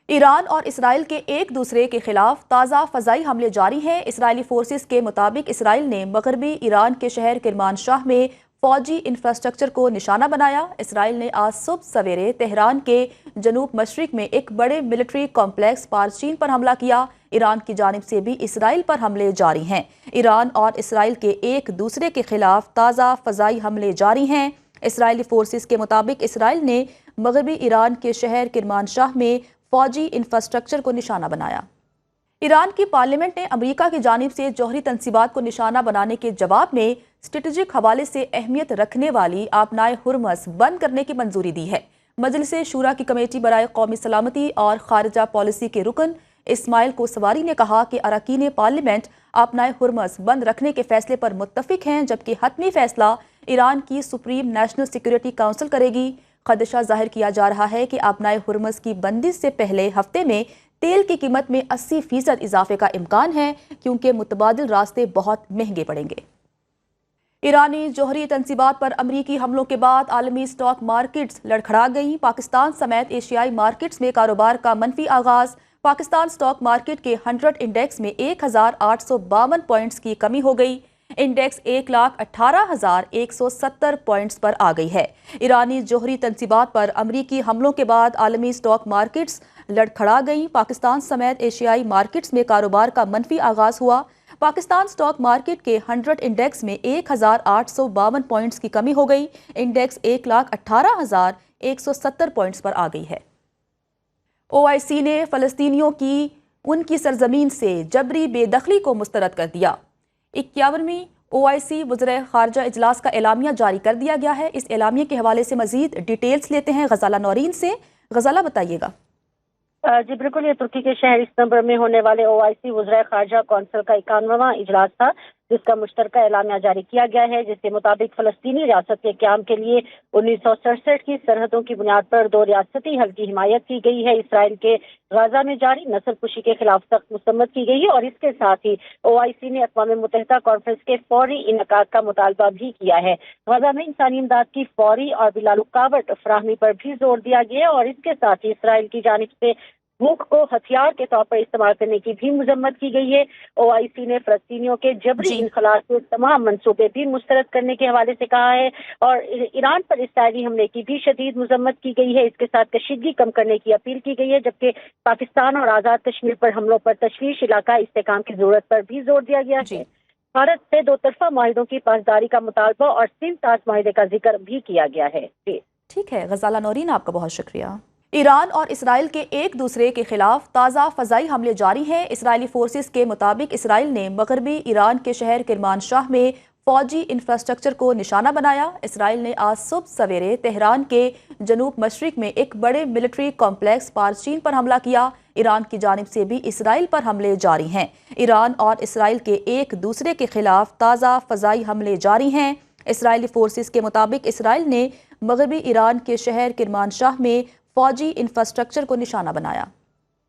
ایران اور اسرائیل کے ایک دوسرے کے خلاف تازہ فضائی حملے جاری ہیں۔ اسرائیلی فورسز کے مطابق اسرائیل نے مغربی ایران کے شہر کرمان شاہ میں فوجی انفراسٹرکچر کو نشانہ بنایا۔ اسرائیل نے آج صبح سویرے تہران کے جنوب مشرق میں ایک بڑے ملٹری کمپلیکس پارچین پر حملہ کیا۔ ایران کی جانب سے بھی اسرائیل پر حملے جاری ہیں۔ ایران اور اسرائیل کے ایک دوسرے کے خلاف تازہ فضائی حملے جاری ہیں۔ اسرائیلی فورسز کے مطابق اسرائیل نے مغربی ایران کے شہر کرمان شاہ میں فوجی انفراسٹرکچر کو نشانہ بنایا۔ ایران کی پارلیمنٹ نے امریکہ کی جانب سے جوہری تنصیبات کو نشانہ بنانے کے جواب میں اسٹریٹجک حوالے سے اہمیت رکھنے والی آبنائے ہرمز بند کرنے کی منظوری دی ہے۔ مجلس شورا کی کمیٹی برائے قومی سلامتی اور خارجہ پالیسی کے رکن اسماعیل کوسواری نے کہا کہ اراکین پارلیمنٹ آبنائے ہرمز بند رکھنے کے فیصلے پر متفق ہیں، جبکہ حتمی فیصلہ ایران کی سپریم نیشنل سیکیورٹی کونسل کرے گی۔ خدشہ ظاہر کیا جا رہا ہے کہ آبنائے ہرمز کی بندش سے پہلے ہفتے میں تیل کی قیمت میں 80% اضافے کا امکان ہے، کیونکہ متبادل راستے بہت مہنگے پڑیں گے۔ ایرانی جوہری تنصیبات پر امریکی حملوں کے بعد عالمی سٹاک مارکیٹس لڑکھڑا گئیں۔ پاکستان سمیت ایشیائی مارکیٹس میں کاروبار کا منفی آغاز۔ پاکستان سٹاک مارکیٹ کے 100 انڈیکس میں 1852 پوائنٹس کی کمی ہو گئی۔ انڈیکس 1,18,170 پوائنٹس پر آ گئی ہے۔ ایرانی جوہری تنصیبات پر امریکی حملوں کے بعد عالمی سٹاک مارکیٹس لڑکھڑا گئیں۔ پاکستان سمیت ایشیائی مارکیٹس میں کاروبار کا منفی آغاز ہوا۔ پاکستان سٹاک مارکیٹ کے 100 انڈیکس میں 1,852 پوائنٹس کی کمی ہو گئی۔ انڈیکس 1,18,170 پوائنٹس پر آ گئی ہے۔ OIC نے فلسطینیوں کی ان کی سرزمین سے جبری بے دخلی کو مسترد کر دیا۔ 51ویں OIC وزرائے خارجہ اجلاس کا اعلامیہ جاری کر دیا گیا ہے۔ اس اعلامیے کے حوالے سے مزید ڈیٹیلز لیتے ہیں غزالہ نورین سے۔ غزالہ بتائیے گا۔ جی بالکل، یہ ترکی کے شہر استنبول میں ہونے والے OIC وزرائے خارجہ کونسل کا 51واں اجلاس تھا، جس کا مشترکہ اعلامیہ جاری کیا گیا ہے، جس کے مطابق فلسطینی ریاست کے قیام کے لیے 1967 کی سرحدوں کی بنیاد پر 2 ریاستی حل کی حمایت کی گئی ہے۔ اسرائیل کے غزہ میں جاری نسل کشی کے خلاف سخت مذمت کی گئی ہے، اور اس کے ساتھ ہی OIC نے اقوام متحدہ کانفرنس کے فوری انعقاد کا مطالبہ بھی کیا ہے۔ غزہ میں انسانی امداد کی فوری اور بلا رکاوٹ فراہمی پر بھی زور دیا گیا ہے، اور اس کے ساتھ ہی اسرائیل کی جانب سے بھوک کو ہتھیار کے طور پر استعمال کرنے کی بھی مذمت کی گئی ہے۔ OIC نے فلسطینیوں کے جبری انخلاء کے تمام منصوبے بھی مسترد کرنے کے حوالے سے کہا ہے، اور ایران پر اسرائیلی حملے کی بھی شدید مذمت کی گئی ہے۔ اس کے ساتھ کشیدگی کم کرنے کی اپیل کی گئی ہے، جبکہ پاکستان اور آزاد کشمیر پر حملوں پر تشویش علاقہ استحکام کی ضرورت پر بھی زور دیا گیا ہے۔ بھارت سے 2 طرفہ معاہدوں کی پاسداری کا مطالبہ اور سندھ طاس معاہدے کا ذکر بھی کیا گیا ہے۔ ٹھیک ہے غزالہ نورین، آپ کا بہت شکریہ۔ ایران اور اسرائیل کے ایک دوسرے کے خلاف تازہ فضائی حملے جاری ہیں۔ اسرائیلی فورسز کے مطابق اسرائیل نے مغربی ایران کے شہر کرمان شاہ میں فوجی انفراسٹرکچر کو نشانہ بنایا۔ اسرائیل نے آج صبح سویرے تہران کے جنوب مشرق میں ایک بڑے ملٹری کمپلیکس پارچین پر حملہ کیا۔ ایران کی جانب سے بھی اسرائیل پر حملے جاری ہیں۔ ایران اور اسرائیل کے ایک دوسرے کے خلاف تازہ فضائی حملے جاری ہیں۔ اسرائیلی فورسز کے مطابق اسرائیل نے مغربی ایران کے شہر کرمان شاہ میں فوجی انفراسٹرکچر کو نشانہ بنایا۔